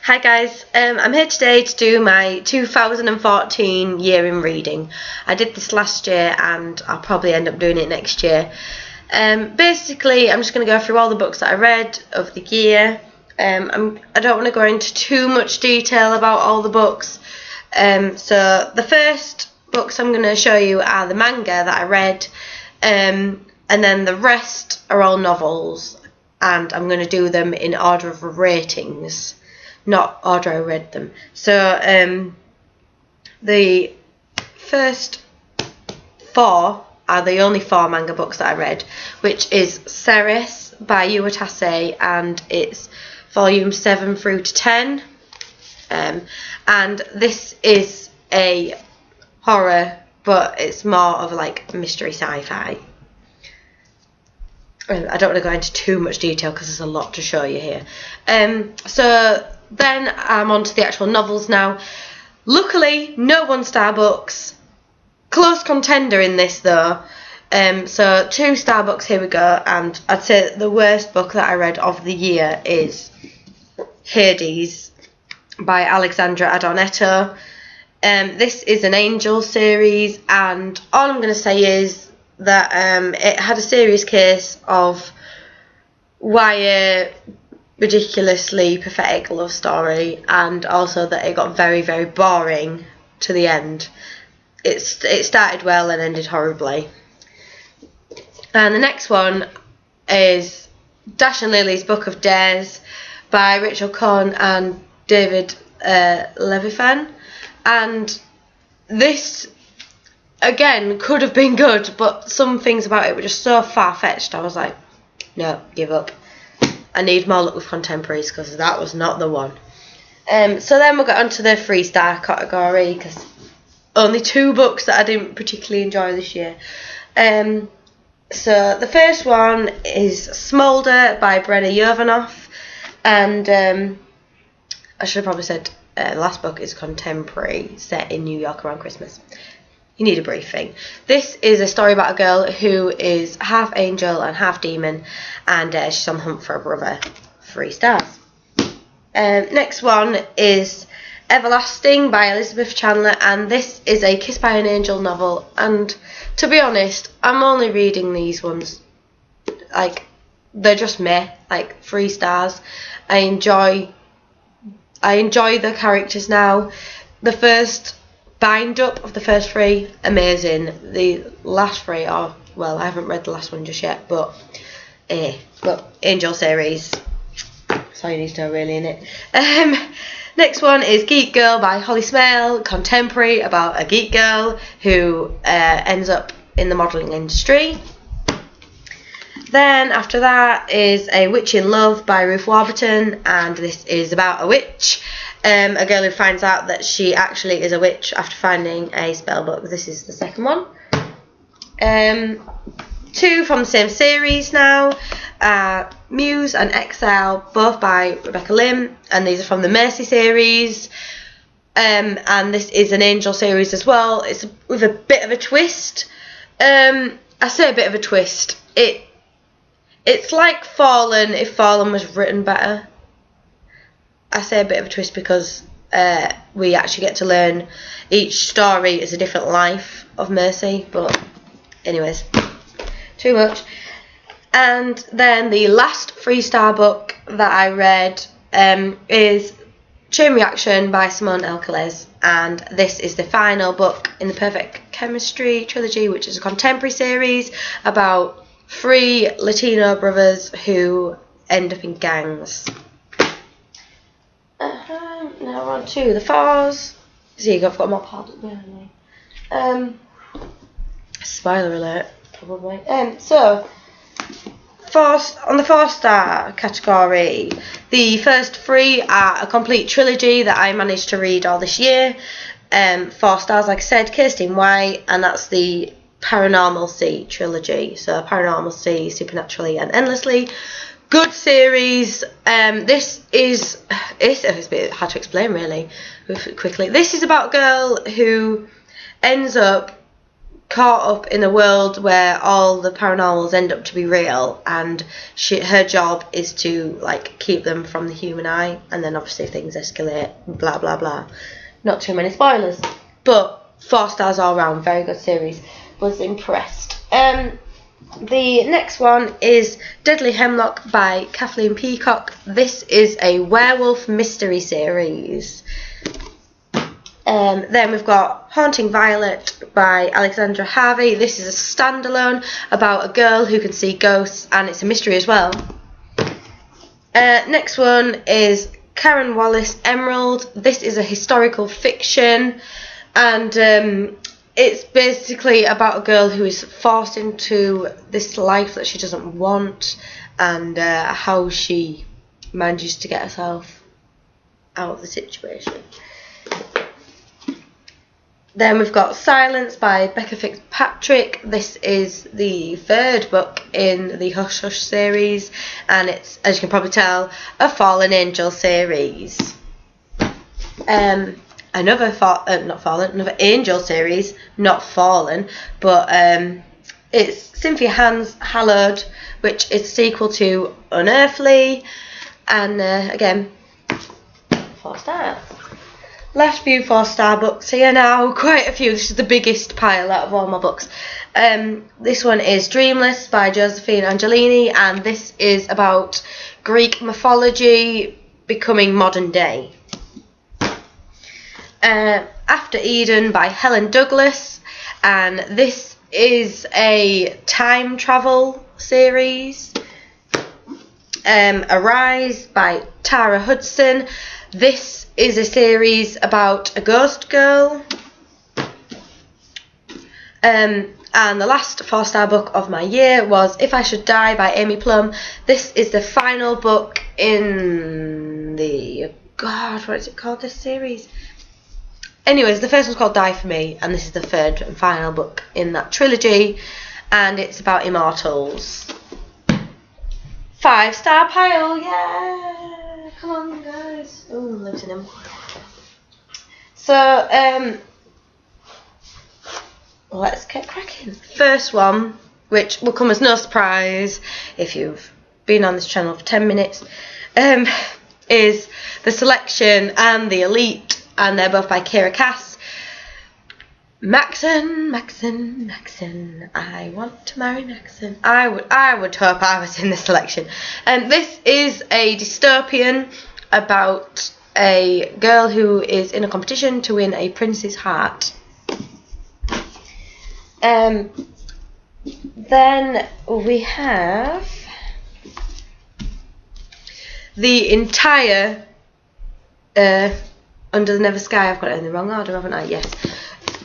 Hi guys, I'm here today to do my 2014 year in reading. I did this last year and I'll probably end up doing it next year. Basically, I'm just going to go through all the books that I read of the year. I don't want to go into too much detail about all the books. So the first books I'm going to show you are the manga that I read, and then the rest are all novels, and I'm going to do them in order of ratings, not order I read them. So the first four are the only four manga books that I read, which is Ceres by Yu Watase, and it's volume 7 through to 10. And this is a horror, but it's more of like mystery sci-fi. I don't want to go into too much detail because there's a lot to show you here. So then I'm on to the actual novels now. Luckily, no one-star books. Close contender in this though. So 2-star books, here we go. And I'd say the worst book that I read of the year is Hades by Alexandra Adornetto. This is an Angel series, and all I'm going to say is that it had a serious case of why a ridiculously pathetic love story, and also that it got very, very boring to the end. It started well and ended horribly. And the next one is Dash and Lily's Book of Dares by Rachel Cohn and David Levithan. And this, again, could have been good, but some things about it were just so far-fetched. I was like, no, give up. I need more luck with contemporaries, because that was not the one. So then we'll get on to the 3-star category, because only 2 books that I didn't particularly enjoy this year. So the first one is Smolder by Brenna Yovanov, and I should have probably said the last book is contemporary, set in New York around Christmas. You need a briefing. This is a story about a girl who is half angel and half demon, and she's on the hunt for a brother. 3 stars. Next one is Everlasting by Elizabeth Chandler, and this is a Kiss by an Angel novel, and to be honest, I'm only reading these ones, like, they're just meh, like 3 stars. I enjoy the characters now. The first bind up of the first 3, amazing. The last 3 are, well, I haven't read the last one just yet, but Angel series, that's all you need to know really, innit? Next one is Geek Girl by Holly Smale, contemporary about a geek girl who ends up in the modelling industry. Then after that is A Witch in Love by Ruth Warburton, and this is about a witch, a girl who finds out that she actually is a witch after finding a spell book. This is the second one. 2 from the same series now, Muse and Exile, both by Rebecca Lim, and these are from the Mercy series. And this is an Angel series as well. It's with a bit of a twist. I say a bit of a twist. It's like Fallen if Fallen was written better. I say a bit of a twist because we actually get to learn each story is a different life of Mercy. But anyways, too much. And then the last 3-star book that I read is Chain Reaction by Simone L. Calez, and this is the final book in the Perfect Chemistry trilogy, which is a contemporary series about 3 Latino brothers who end up in gangs. Now we're on to the 4s. See, I've got more pads behind me. Spoiler alert, probably. So, on the 4-star category, the first 3 are a complete trilogy that I managed to read all this year. 4 stars, like I said, Kirsten White, and that's the Paranormal Sea trilogy. So Paranormal Sea, Supernaturally and Endlessly. Good series. This is, it's a bit hard to explain really quickly. This is about a girl who ends up caught up in a world where all the paranormals end up to be real, and her job is to like keep them from the human eye, and then obviously things escalate, blah blah blah. Not too many spoilers, but 4 stars all round, very good series. Was impressed. The next one is Deadly Hemlock by Kathleen Peacock. This is a werewolf mystery series. Then we've got Haunting Violet by Alexandra Harvey. This is a standalone about a girl who can see ghosts, and it's a mystery as well. Next one is Karen Wallace Emerald. This is a historical fiction, and it's basically about a girl who is forced into this life that she doesn't want, and how she manages to get herself out of the situation. Then we've got Silence by Becca Fitzpatrick. This is the 3rd book in the Hush Hush series, and it's, as you can probably tell, a Fallen Angel series. Another Angel series, not Fallen, but it's Cynthia Hand's Hallowed, which is a sequel to Unearthly, and again, 4 stars. Last few 4-star books here now, quite a few. This is the biggest pile out of all my books. This one is Dreamless by Josephine Angelini, and this is about Greek mythology becoming modern day. After Eden by Helen Douglas, and this is a time travel series. Arise by Tara Hudson. This is a series about a ghost girl. And the last 4-star book of my year was If I Should Die by Amy Plum. This is the final book in the... God, what is it called, this series? Anyways, the first one's called Die For Me, and this is the 3rd and final book in that trilogy, and it's about immortals. 5-star pile, yeah! Come on, guys. Oh, lives in him. So, let's get cracking. First one, which will come as no surprise if you've been on this channel for 10 minutes, is The Selection and The Elite, and they're both by Kira Cass. Maxon, I want to marry Maxon. I would hope I was in The Selection. And this is a dystopian about a girl who is in a competition to win a prince's heart. Then we have the entire Under the Never Sky. I've got it in the wrong order, haven't I? Yes.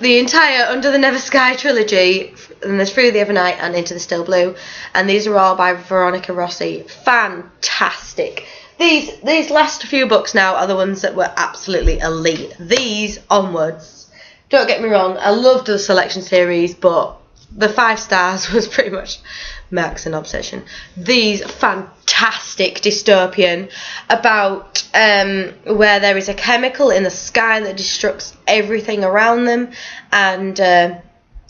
The entire Under the Never Sky trilogy, and there's Through the Evernight and Into the Still Blue, and these are all by Veronica Rossi. Fantastic. These last few books now are the ones that were absolutely elite. These onwards, don't get me wrong, I loved the Selection series, but the 5 stars was pretty much Max and Obsession. These fantastic dystopian about where there is a chemical in the sky that destructs everything around them, and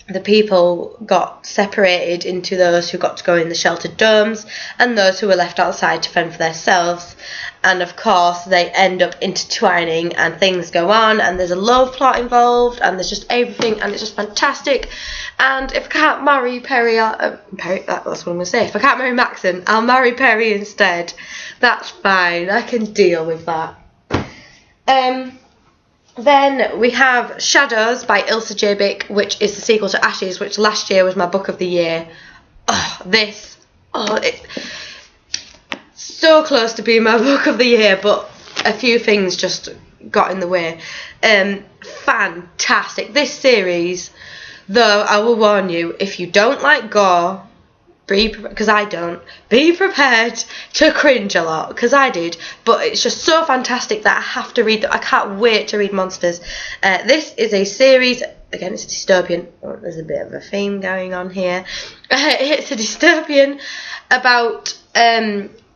the people got separated into those who got to go in the sheltered domes and those who were left outside to fend for themselves. And of course they end up intertwining and things go on, and there's a love plot involved, and there's just everything, and it's just fantastic. And if I can't marry Perry, that's what I'm going to say. If I can't marry Maxon, I'll marry Perry instead. That's fine. I can deal with that. Then we have Shadows by Ilsa J. Bick, which is the sequel to Ashes, which last year was my book of the year. It's so close to being my book of the year, but a few things just got in the way. Fantastic. This series, though, I will warn you, if you don't like gore, because I don't, be prepared to cringe a lot, because I did, but it's just so fantastic that I have to read. I can't wait to read Monsters. This is a series, again it's a dystopian, there's a bit of a theme going on here. It's a dystopian about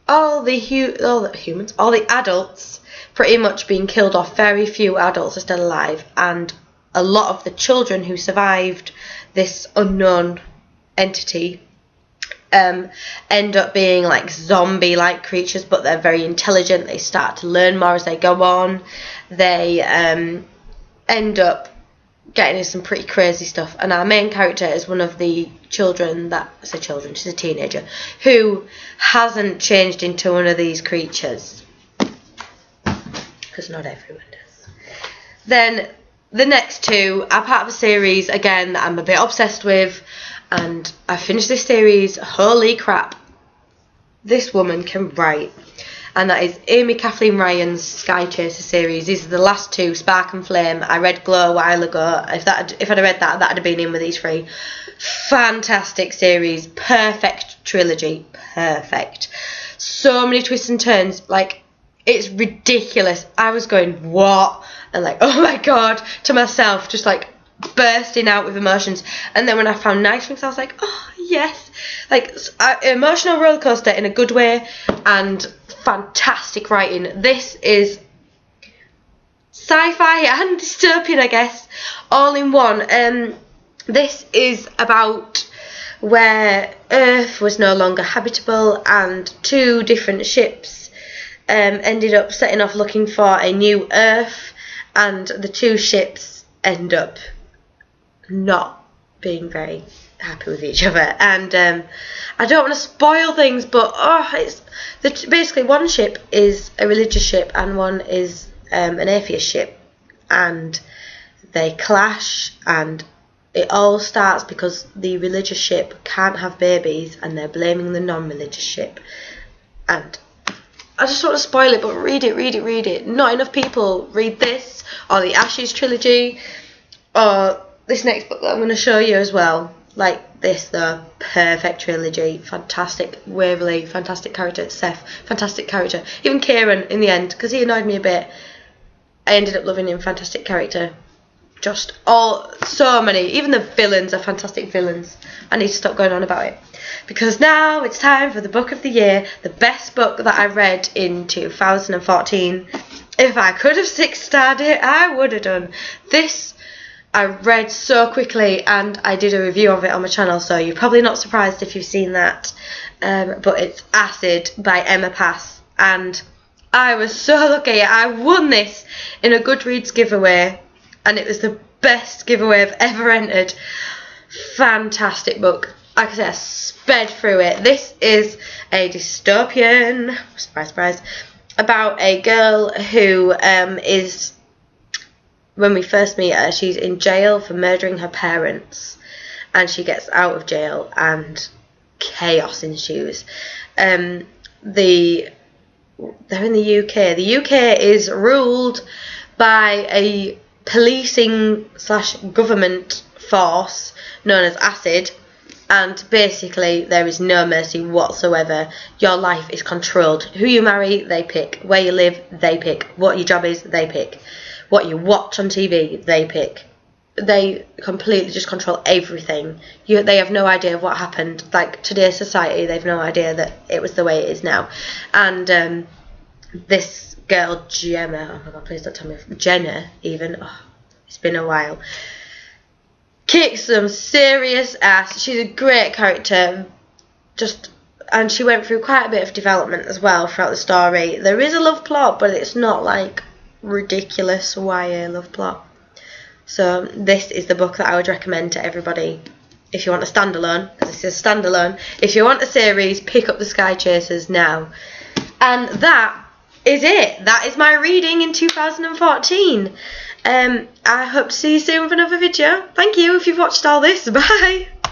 all the adults pretty much being killed off. Very few adults are still alive, and a lot of the children who survived this unknown entity end up being like zombie-like creatures, but they're very intelligent. They start to learn more as they go on. They end up getting into some pretty crazy stuff, and our main character is one of the children she's a teenager who hasn't changed into one of these creatures, because not everyone does. Then the next two are part of a series again that I'm a bit obsessed with, and I finished this series. Holy crap, this woman can write. And that is Amy Kathleen Ryan's Sky Chaser series. These are the last two, Spark and Flame. I read Glow a while ago. If I'd read that, that'd have been in with these three. Fantastic series, perfect trilogy, perfect. So many twists and turns, like, it's ridiculous. I was going, what? And like, oh my god, to myself, just like bursting out with emotions. And then when I found Nice Things, I was like, oh yes, like emotional roller coaster in a good way, and fantastic writing. This is sci-fi and dystopian, I guess, all in one. This is about where Earth was no longer habitable, and two different ships ended up setting off looking for a new Earth, and the two ships end up not being very happy with each other. And I don't want to spoil things, but basically one ship is a religious ship and one is an atheist ship, and they clash, and it all starts because the religious ship can't have babies and they're blaming the non-religious ship. And I just don't want to spoil it, but read it. Not enough people read this, or the Ashes trilogy, or this next book that I'm going to show you as well. Like this, the perfect trilogy. Fantastic Waverley, fantastic character. Seth, fantastic character. Even Kieran in the end, because he annoyed me a bit, I ended up loving him. Fantastic character. Just so many. Even the villains are fantastic villains. I need to stop going on about it, because now it's time for the book of the year, the best book that I read in 2014. If I could have 6-starred it, I would have done. This I read so quickly, and I did a review of it on my channel, so you're probably not surprised if you've seen that. But it's Acid by Emma Pass, and I was so lucky. I won this in a Goodreads giveaway, and it was the best giveaway I've ever entered. Fantastic book. Like I said, I sped through it. This is a dystopian, surprise, about a girl who is, when we first meet her, she's in jail for murdering her parents, and she gets out of jail and chaos ensues. They're in the UK. The UK is ruled by a policing/government force known as Acid, and basically there is no mercy whatsoever. Your life is controlled. Who you marry, they pick. Where you live, they pick. What your job is, they pick. What you watch on TV, they pick. They completely just control everything. They have no idea of what happened. Like today's society, they've no idea that it was the way it is now. And this girl, Gemma, oh my god, please don't tell me. Jenna, even. Oh, it's been a while. Kicks some serious ass. She's a great character. And she went through quite a bit of development as well throughout the story. There is a love plot, but it's not like ridiculous YA love plot. So this is the book that I would recommend to everybody if you want a standalone, because this is a standalone. If you want a series, pick up the Sky Chasers now. And that is it. That is my reading in 2014. I hope to see you soon with another video. Thank you if you've watched all this. Bye.